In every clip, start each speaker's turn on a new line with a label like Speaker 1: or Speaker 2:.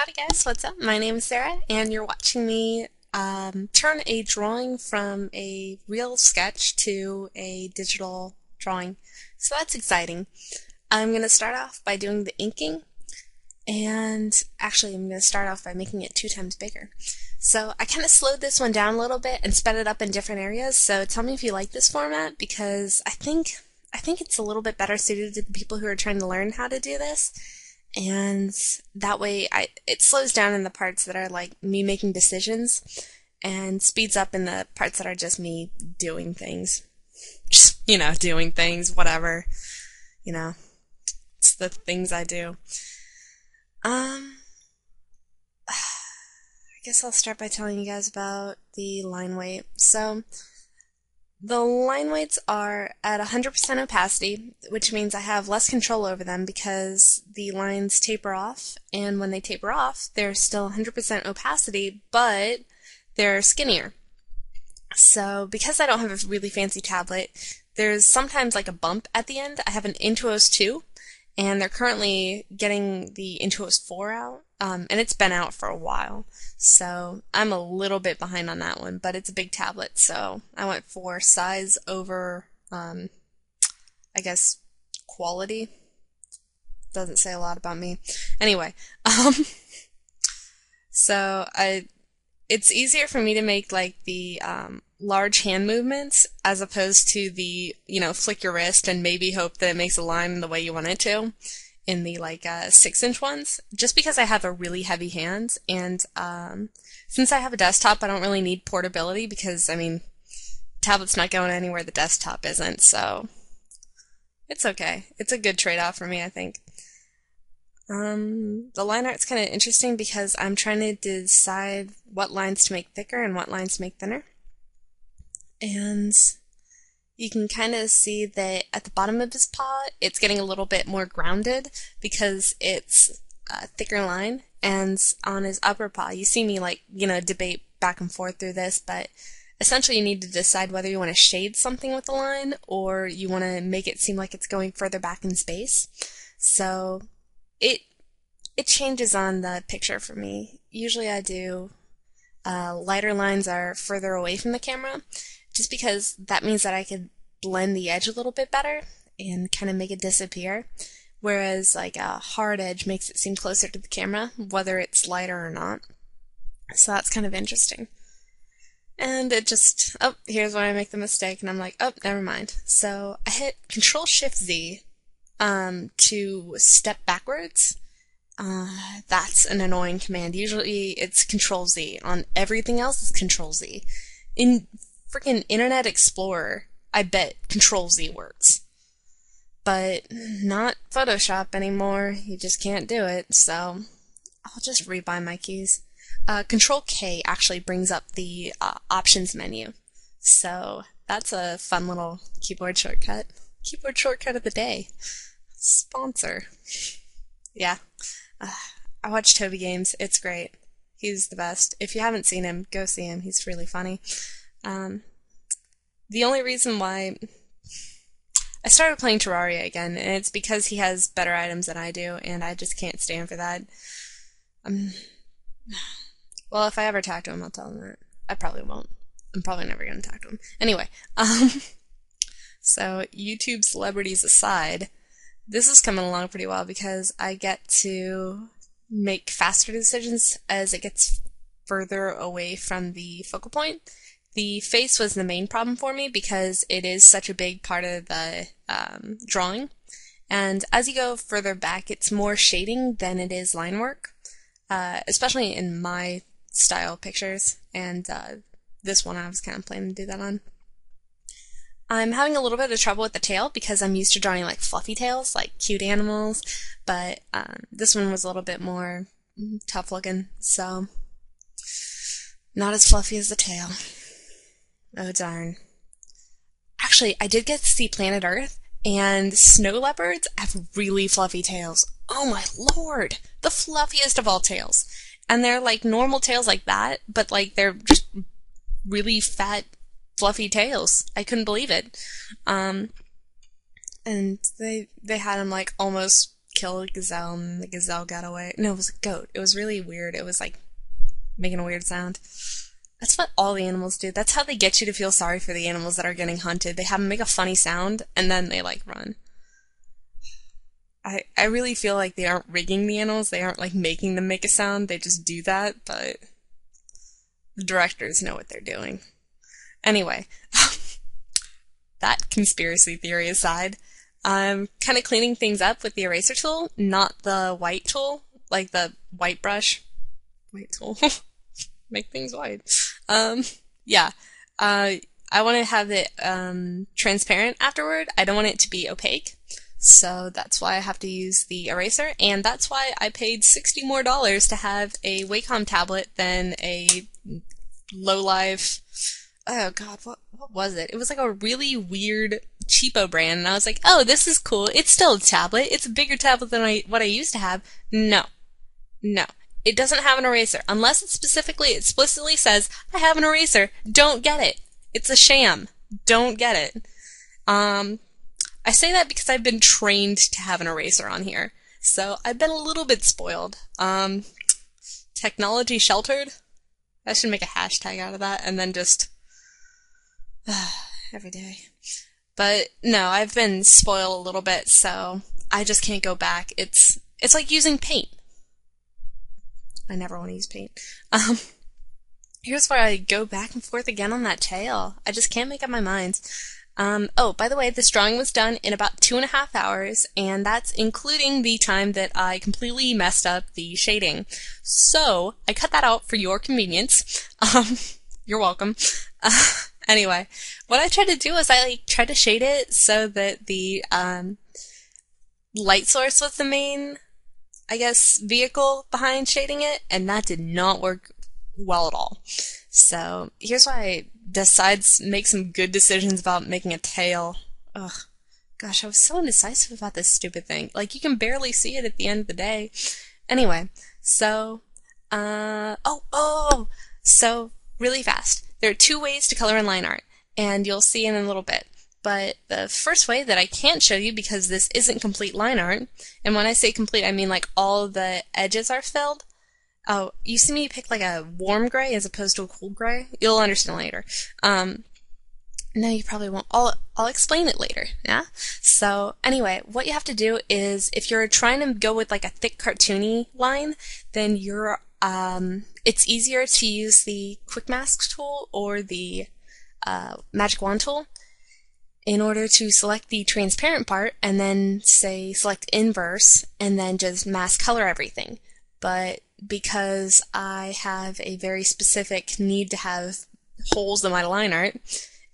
Speaker 1: Howdy guys, what's up? My name is Sarah and you're watching me turn a drawing from a real sketch to a digital drawing. So that's exciting. I'm going to start off by doing the inking, and actually I'm going to start off by making it 2 times bigger. So I kind of slowed this one down a little bit and sped it up in different areas, so tell me if you like this format, because I think it's a little bit better suited to the people who are trying to learn how to do this. And that way it slows down in the parts that are like me making decisions and speeds up in the parts that are just me doing things. Just, doing things, whatever. It's the things I do. I guess I'll start by telling you guys about the line weight. So the line weights are at 100% opacity, which means I have less control over them because the lines taper off, and when they taper off, they're still 100% opacity, but they're skinnier. So because I don't have a really fancy tablet, there's sometimes like a bump at the end. I have an Intuos 2, and they're currently getting the Intuos 4 out, and it's been out for a while. So I'm a little bit behind on that one, but it's a big tablet, so I went for size over, I guess, quality. Doesn't say a lot about me. Anyway, so it's easier for me to make like the large hand movements as opposed to the, flick your wrist and maybe hope that it makes a line the way you want it to in the like 6-inch ones, just because I have a really heavy hand, and since I have a desktop, I don't really need portability because, tablet's not going anywhere the desktop isn't, so it's okay. It's a good trade-off for me, I think. The line art's kind of interesting because I'm trying to decide what lines to make thicker and what lines to make thinner. And you can kind of see that at the bottom of his paw, it's getting a little bit more grounded because it's a thicker line. And on his upper paw, you see me debate back and forth through this, but essentially you need to decide whether you want to shade something with the line or you want to make it seem like it's going further back in space. So it changes on the picture for me. Usually I do lighter lines are further away from the camera, just because that means that I could blend the edge a little bit better and kind of make it disappear, whereas like a hard edge makes it seem closer to the camera, whether it's lighter or not. So that's kind of interesting. And it just, here's where I make the mistake, and I'm like, never mind. So I hit Control-Shift-Z to step backwards. That's an annoying command. Usually it's Control-Z. On everything else, it's Control-Z. In freaking Internet Explorer, I bet Control-Z works. But not Photoshop anymore. You just can't do it, so I'll just rebind my keys. Control-K actually brings up the options menu. So that's a fun little keyboard shortcut. Keyboard shortcut of the day. Sponsor. Yeah. I watch Toby Games. It's great. He's the best. If you haven't seen him, go see him. He's really funny. The only reason why I started playing Terraria again, and it's because he has better items than I do, and I just can't stand for that. Well, if I ever talk to him, I'll tell him that. I probably won't. I'm probably never going to talk to him. Anyway, so YouTube celebrities aside, this is coming along pretty well because I get to make faster decisions as it gets further away from the focal point. The face was the main problem for me because it is such a big part of the drawing. And as you go further back, it's more shading than it is line work, especially in my style pictures. And this one I was kind of planning to do that on. I'm having a little bit of trouble with the tail because I'm used to drawing like fluffy tails, like cute animals, but this one was a little bit more tough looking, so not as fluffy as the tail. Oh darn. Actually, I did get to see Planet Earth, and snow leopards have really fluffy tails. Oh my lord! The fluffiest of all tails. And they're like normal tails like that, but like they're just really fat fluffy tails. I couldn't believe it. And they had them like almost kill a gazelle and the gazelle got away. No, it was a goat. It was really weird. It was like making a weird sound. That's what all the animals do. That's how they get you to feel sorry for the animals that are getting hunted. They have them make a funny sound and then they like run. I really feel like they aren't rigging the animals. They aren't like making them make a sound. They just do that, but the directors know what they're doing. Anyway, that conspiracy theory aside, I'm kind of cleaning things up with the eraser tool, not the white tool, like the white brush. White tool. Make things white. Yeah. I want to have it transparent afterward. I don't want it to be opaque. So that's why I have to use the eraser, and that's why I paid $60 more to have a Wacom tablet than a low-life, oh god, what was it? It was like a really weird cheapo brand, and I was like, oh, this is cool. It's still a tablet. It's a bigger tablet than what I used to have. No. It doesn't have an eraser. Unless it explicitly says, I have an eraser. Don't get it. It's a sham. Don't get it. I say that because I've been trained to have an eraser on here. So I've been a little bit spoiled. Technology sheltered? I should make a hashtag out of that and then just every day. But no, I've been spoiled a little bit, so I just can't go back. It's like using paint. I never want to use paint. Here's where I go back and forth again on that tail. I just can't make up my mind. Oh, by the way, this drawing was done in about 2.5 hours, and that's including the time that I completely messed up the shading. So, I cut that out for your convenience. You're welcome. Anyway, what I tried to do is I tried to shade it so that the light source was the main, I guess, vehicle behind shading it, and that did not work well at all. So, here's why I make some good decisions about making a tail. Ugh. Gosh, I was so indecisive about this stupid thing. Like, you can barely see it at the end of the day. Anyway, so, so, really fast. There are 2 ways to color in line art, and you'll see in a little bit. But the first way that I can't show you because this isn't complete line art, and when I say complete, I mean like all the edges are filled. Oh, you see me pick like a warm gray as opposed to a cool gray? You'll understand later. No, you probably won't. I'll explain it later, yeah? So, anyway, what you have to do is, if you're trying to go with like a thick cartoony line, then it's easier to use the Quick Mask tool or the Magic Wand tool in order to select the transparent part and then say select inverse and then just mask color everything. But because I have a very specific need to have holes in my line art,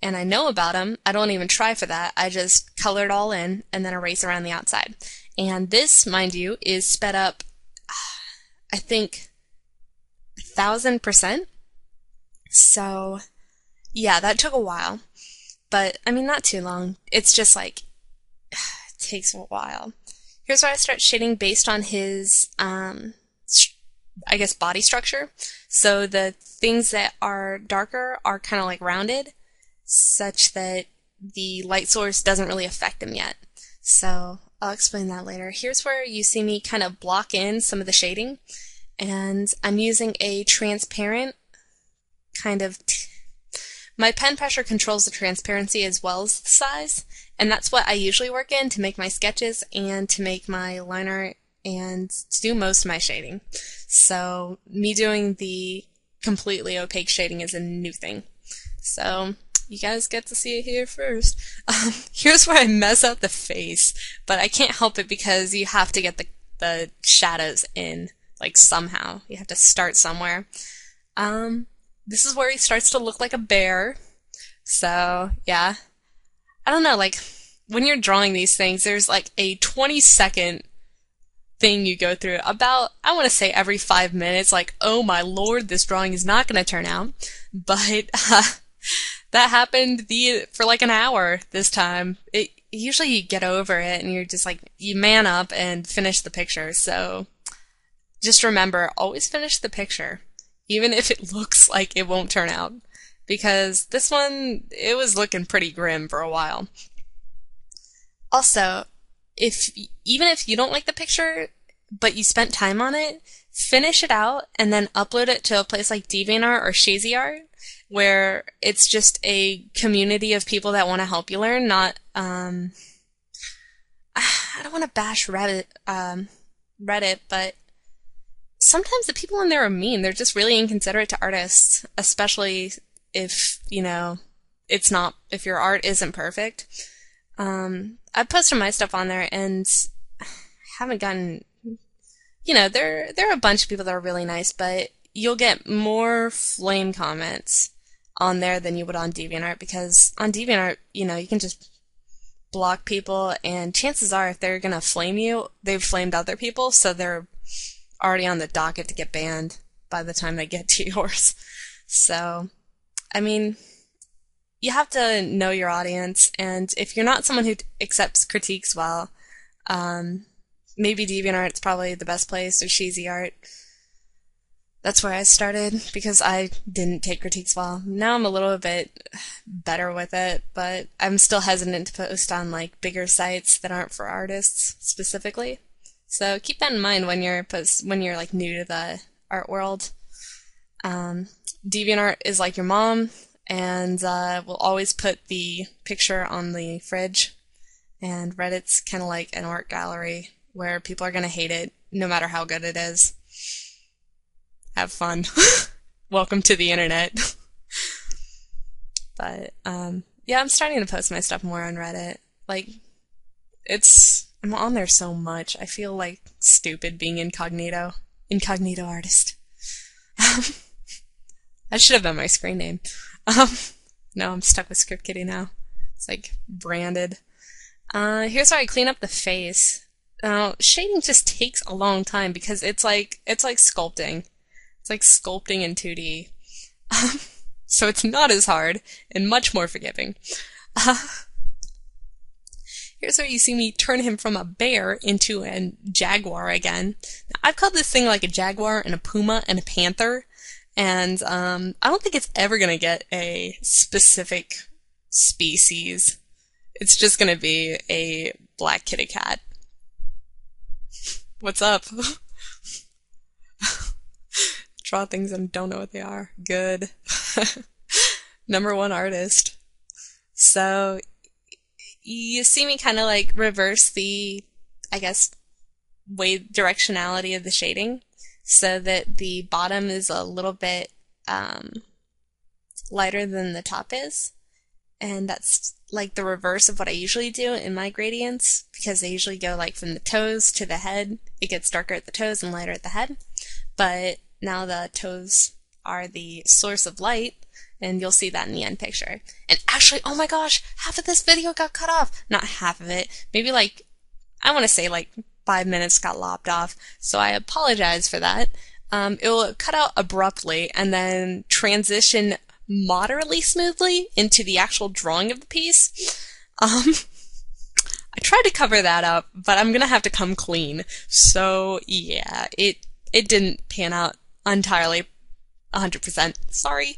Speaker 1: and I know about them, I don't even try for that. I just color it all in and then erase around the outside. And this, mind you, is sped up, I think, 1,000%. So, yeah, that took a while. But, I mean, not too long. It's just like, it takes a while. Here's where I start shading based on his, I guess, body structure. So the things that are darker are kind of like rounded, such that the light source doesn't really affect them yet. So I'll explain that later. Here's where you see me kind of block in some of the shading, and I'm using a transparent kind of my pen pressure controls the transparency as well as the size, and that's what I usually work in to make my sketches and to make my line art and to do most of my shading. So me doing the completely opaque shading is a new thing. So you guys get to see it here first. Here's where I mess up the face, but I can't help it because you have to get the shadows in, like, somehow. You have to start somewhere. This is where he starts to look like a bear. So, yeah. I don't know, like, when you're drawing these things, there's like a 20-second thing you go through about, I want to say every 5 minutes, like, oh my lord, this drawing is not going to turn out. But that happened for like an hour this time. Usually you get over it and you're just like, you man up and finish the picture. So just remember, always finish the picture, even if it looks like it won't turn out. Because this one, it was looking pretty grim for a while. Also, if even if you don't like the picture, but you spent time on it, finish it out and then upload it to a place like DeviantArt or ShazyArt, where it's just a community of people that want to help you learn, not, I don't want to bash Reddit, but sometimes the people in there are mean. They're just really inconsiderate to artists, especially if, if your art isn't perfect. I posted my stuff on there and haven't gotten, there are a bunch of people that are really nice, but you'll get more flame comments on there than you would on DeviantArt, because on DeviantArt, you can just block people, and chances are if they're gonna flame you, they've flamed other people, so they're already on the docket to get banned by the time they get to yours. So, I mean, you have to know your audience, and if you're not someone who accepts critiques well, maybe DeviantArt's probably the best place, or ShazyArt. That's where I started, because I didn't take critiques well. Now I'm a little bit better with it, but I'm still hesitant to post on like bigger sites that aren't for artists specifically. So keep that in mind when you're like new to the art world. DeviantArt is like your mom, and we'll always put the picture on the fridge. And Reddit's kind of like an art gallery where people are gonna hate it no matter how good it is. Have fun. Welcome to the internet. But, yeah, I'm starting to post my stuff more on Reddit. Like, I'm on there so much. I feel like stupid being incognito. Incognito artist. That should have been my screen name. No, I'm stuck with Script Kitty now. It's like branded. Here's how I clean up the face. Shading just takes a long time because it's like sculpting. It's like sculpting in 2D. So it's not as hard and much more forgiving. Here's where you see me turn him from a bear into a jaguar again. Now, I've called this thing like a jaguar and a puma and a panther, and I don't think it's ever gonna get a specific species. It's just gonna be a black kitty cat. What's up? Draw things and don't know what they are. Good. #1 artist. So, you see me kind of like reverse the, I guess, directionality of the shading so that the bottom is a little bit lighter than the top is. And that's like the reverse of what I usually do in my gradients, because they usually go like from the toes to the head. It gets darker at the toes and lighter at the head. But now the toes are the source of light, and you'll see that in the end picture. And actually, oh my gosh, half of this video got cut off. Not half of it, maybe like, I want to say like 5 minutes got lopped off, so I apologize for that. It will cut out abruptly and then transition moderately smoothly into the actual drawing of the piece. I tried to cover that up, but I'm gonna have to come clean. So yeah, it didn't pan out entirely 100%. Sorry.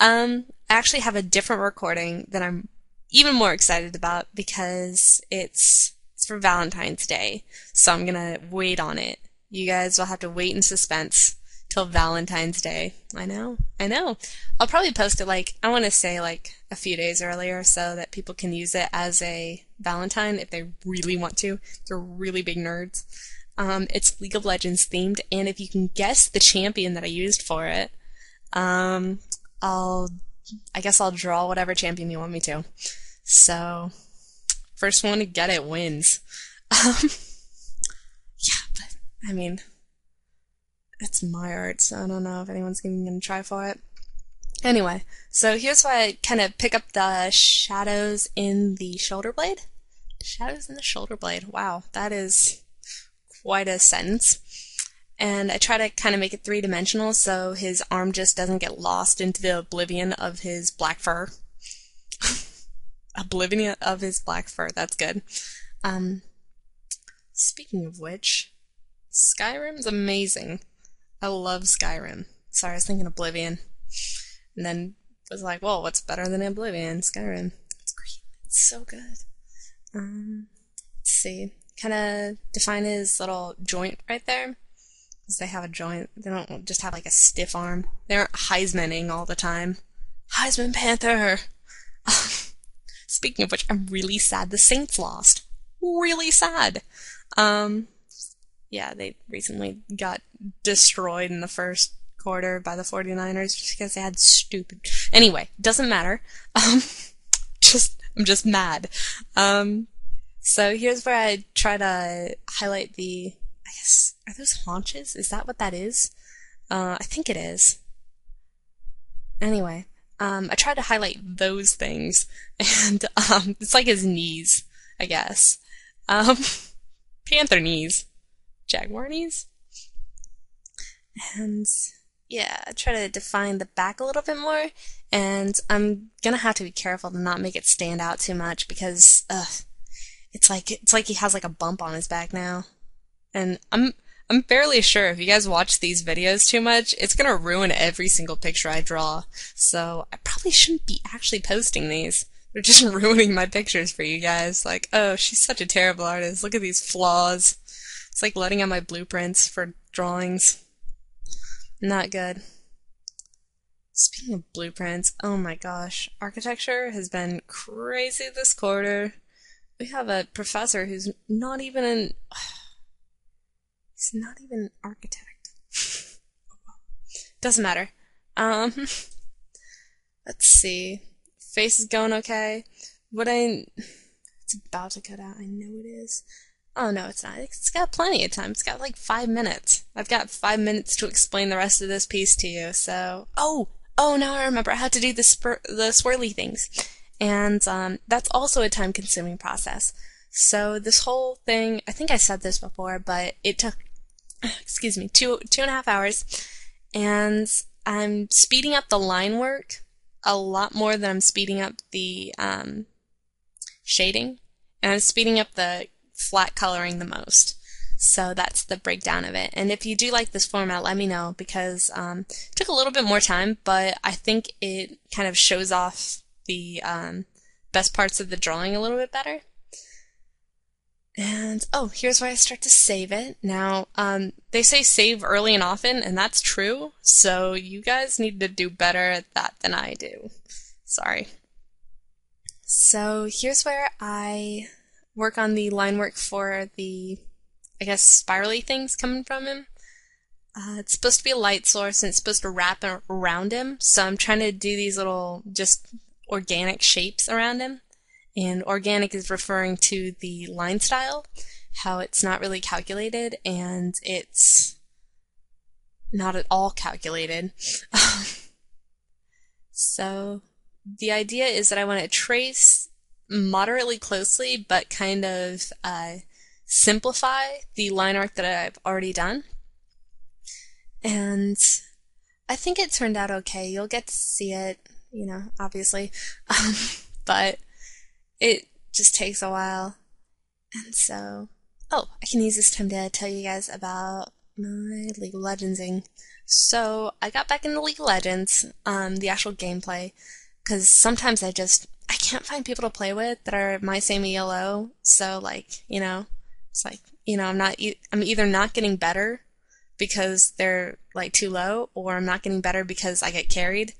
Speaker 1: I actually have a different recording that I'm even more excited about because it's for Valentine's Day. So I'm gonna wait on it. You guys will have to wait in suspense till Valentine's Day. I know. I'll probably post it like, I want to say like a few days earlier so that people can use it as a Valentine if they really want to. They're really big nerds. It's League of Legends themed, and if you can guess the champion that I used for it, I guess I'll draw whatever champion you want me to. So, first one to get it wins. Yeah, but, I mean, it's my art, so I don't know if anyone's even gonna try for it. Anyway, so here's why I kind of pick up the shadows in the shoulder blade. Shadows in the shoulder blade. Wow, that is quite a sentence. And I try to kind of make it three-dimensional so his arm just doesn't get lost into the oblivion of his black fur. Oblivion of his black fur, that's good. Speaking of which, Skyrim's amazing. I love Skyrim. Sorry, I was thinking Oblivion. And then was like, well, what's better than Oblivion? Skyrim. It's great. It's so good. Let's see. kind of define his little joint right there. Because they have a joint. They don't just have like a stiff arm. They aren't Heismaning all the time. Heisman Panther! Speaking of which, I'm really sad the Saints lost. Really sad. Yeah, they recently got destroyed in the first quarter by the 49ers just because they had stupid... Anyway, doesn't matter. I'm just mad. So here's where I try to highlight the... I guess, are those haunches? Is that what that is? I think it is. Anyway, I tried to highlight those things, and it's like his knees, I guess. Panther knees. Jaguar knees. And yeah, I try to define the back a little bit more, and I'm gonna have to be careful to not make it stand out too much because it's like he has like a bump on his back now. And I'm fairly sure if you guys watch these videos too much, it's gonna ruin every single picture I draw. So I probably shouldn't be actually posting these. They're just ruining my pictures for you guys. Like, oh, she's such a terrible artist. Look at these flaws. It's like letting out my blueprints for drawings. Not good. Speaking of blueprints, oh my gosh, architecture has been crazy this quarter. We have a professor who's not even an... He's not even an architect. Doesn't matter. Let's see. Face is going okay. It's about to cut out. I know it is. Oh no, it's not. It's got plenty of time. It's got like 5 minutes. I've got 5 minutes to explain the rest of this piece to you, so... Oh, now I remember. I had to do the swirly things. And that's also a time-consuming process. So this whole thing, I think I said this before, but it took, excuse me, two and a half hours. And I'm speeding up the line work a lot more than I'm speeding up the shading. And I'm speeding up the flat coloring the most. So that's the breakdown of it. And if you do like this format, let me know, because it took a little bit more time, but I think it kind of shows off the best parts of the drawing a little bit better. And, oh, here's where I start to save it. Now, they say save early and often, and that's true, so you guys need to do better at that than I do. Sorry. So here's where I work on the line work for the, I guess, spirally things coming from him. It's supposed to be a light source, and it's supposed to wrap around him, so I'm trying to do these little, just organic shapes around him. And organic is referring to the line style, how it's not really calculated, and it's not at all calculated. So the idea is that I want to trace moderately closely, but kind of simplify the line art that I've already done. And I think it turned out okay. You'll get to see it, you know, obviously. But it just takes a while. And so, oh, I can use this time to tell you guys about my League of Legendsing. So I got back into League of Legends, the actual gameplay, because sometimes I can't find people to play with that are my same ELO. So like, you know, it's like, you know, I'm either not getting better because they're like too low, or I'm not getting better because I get carried.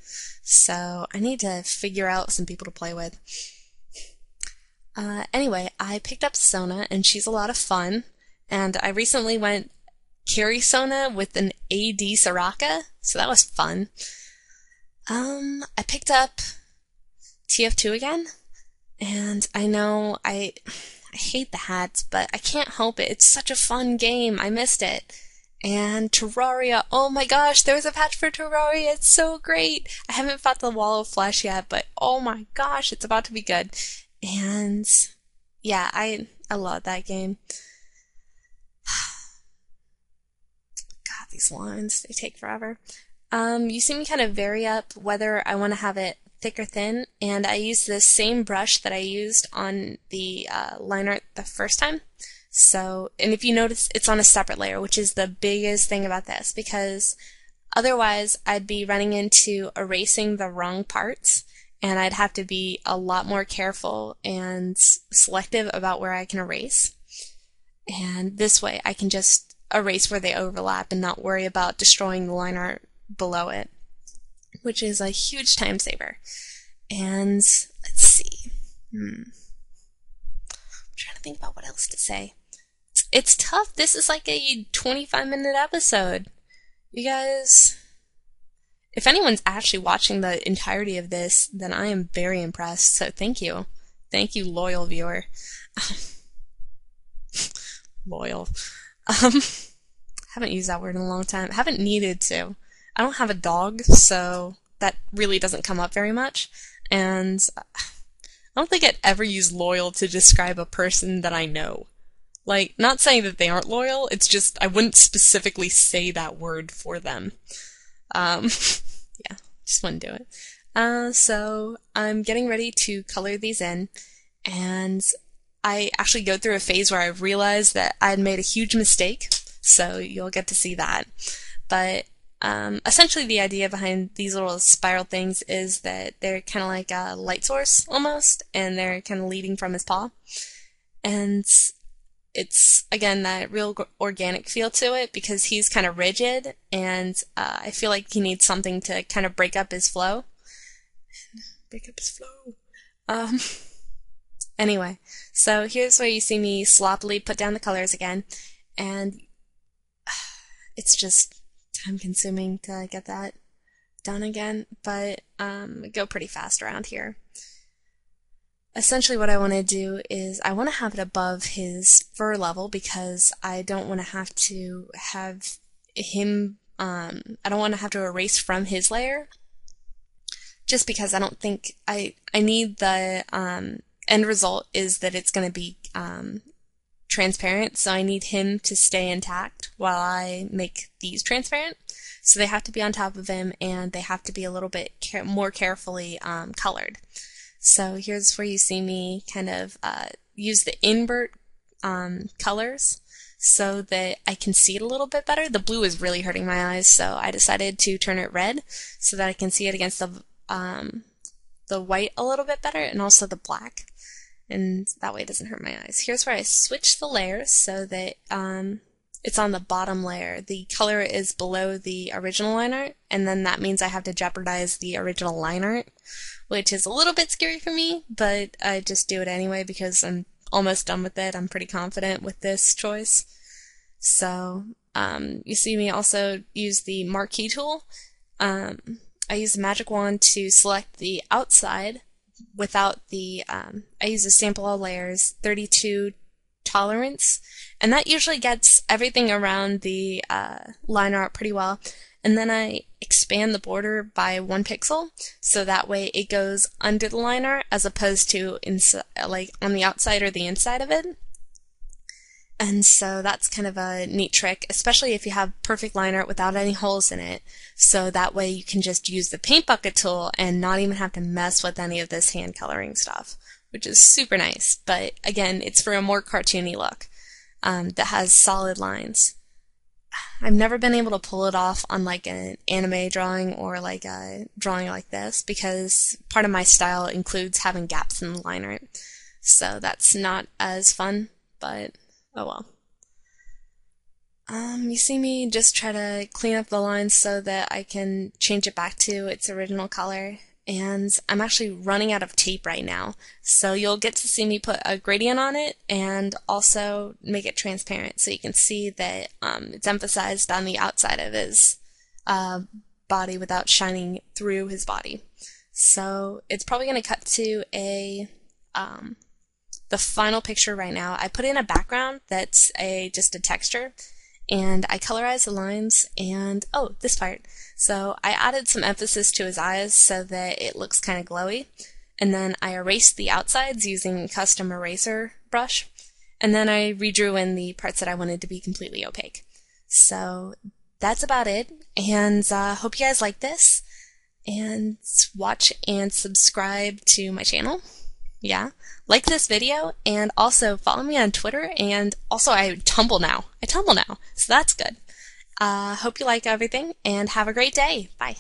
Speaker 1: So I need to figure out some people to play with. Anyway, I picked up Sona, and she's a lot of fun, and I recently went carry Sona with an AD Soraka, so that was fun. I picked up TF2 again, and I know I hate the hats, but I can't help it. It's such a fun game. I missed it. And Terraria, oh my gosh, there was a patch for Terraria. It's so great. I haven't fought the Wall of Flesh yet, but oh my gosh, it's about to be good. And yeah, I love that game. God, these lines, they take forever. You see me kind of vary up whether I want to have it thick or thin, and I use the same brush that I used on the line art the first time. So, and if you notice, it's on a separate layer, which is the biggest thing about this, because otherwise I'd be running into erasing the wrong parts, and I'd have to be a lot more careful and selective about where I can erase. and this way I can just erase where they overlap and not worry about destroying the line art below it, which is a huge time saver. And let's see. I'm trying to think about what else to say. It's tough. This is like a 25-minute episode. You guys, if anyone's actually watching the entirety of this, then I am very impressed. So thank you. Thank you, loyal viewer. Loyal. Haven't used that word in a long time. Haven't needed to. I don't have a dog, so that really doesn't come up very much. And I don't think I'd ever use loyal to describe a person that I know. Like, not saying that they aren't loyal, it's just I wouldn't specifically say that word for them. Yeah, just wouldn't do it. So I'm getting ready to color these in, and I actually go through a phase where I realized that I'd made a huge mistake, so you'll get to see that. But essentially the idea behind these little spiral things is that they're kind of like a light source almost, and they're kind of leading from his paw. And it's, again, that real organic feel to it because he's kind of rigid, and I feel like he needs something to kind of break up his flow. Anyway, so here's where you see me sloppily put down the colors again, and it's just time-consuming to get that done again, but I go pretty fast around here. Essentially what I want to do is I want to have it above his fur level because I don't want to have him, I don't want to have to erase from his layer, just because I don't think, I need the end result is that it's going to be transparent, so I need him to stay intact while I make these transparent. So they have to be on top of him, and they have to be a little bit more carefully colored. So here's where you see me kind of use the invert colors so that I can see it a little bit better. The blue is really hurting my eyes, so I decided to turn it red so that I can see it against the white a little bit better, and also the black. And that way it doesn't hurt my eyes. Here's where I switch the layers so that it's on the bottom layer. The color is below the original line art, and then that means I have to jeopardize the original line art, which is a little bit scary for me, but I just do it anyway because I'm almost done with it. I'm pretty confident with this choice. So you see me also use the marquee tool. I use the magic wand to select the outside without the, I use a sample all layers, 32 tolerance, and that usually gets everything around the line art pretty well. And then I expand the border by 1 pixel, so that way it goes under the line art as opposed to like on the outside or the inside of it. And so that's kind of a neat trick, especially if you have perfect line art without any holes in it. So that way you can just use the paint bucket tool and not even have to mess with any of this hand coloring stuff, which is super nice. But again, it's for a more cartoony look that has solid lines. I've never been able to pull it off on like an anime drawing or like a drawing like this because part of my style includes having gaps in the line art. So that's not as fun, but oh well. You see me just try to clean up the lines so that I can change it back to its original color. And I'm actually running out of tape right now, so you'll get to see me put a gradient on it and also make it transparent so you can see that it's emphasized on the outside of his body without shining through his body. So it's probably going to cut to a the final picture right now. I put in a background that's just a texture, and I colorize the lines, and oh, this part. So I added some emphasis to his eyes so that it looks kind of glowy, and then I erased the outsides using a custom eraser brush, and then I redrew in the parts that I wanted to be completely opaque. So that's about it, and hope you guys like this, and watch and subscribe to my channel. Yeah, like this video, and also follow me on Twitter, and also I tumble now, so that's good. Hope you like everything, and have a great day. Bye.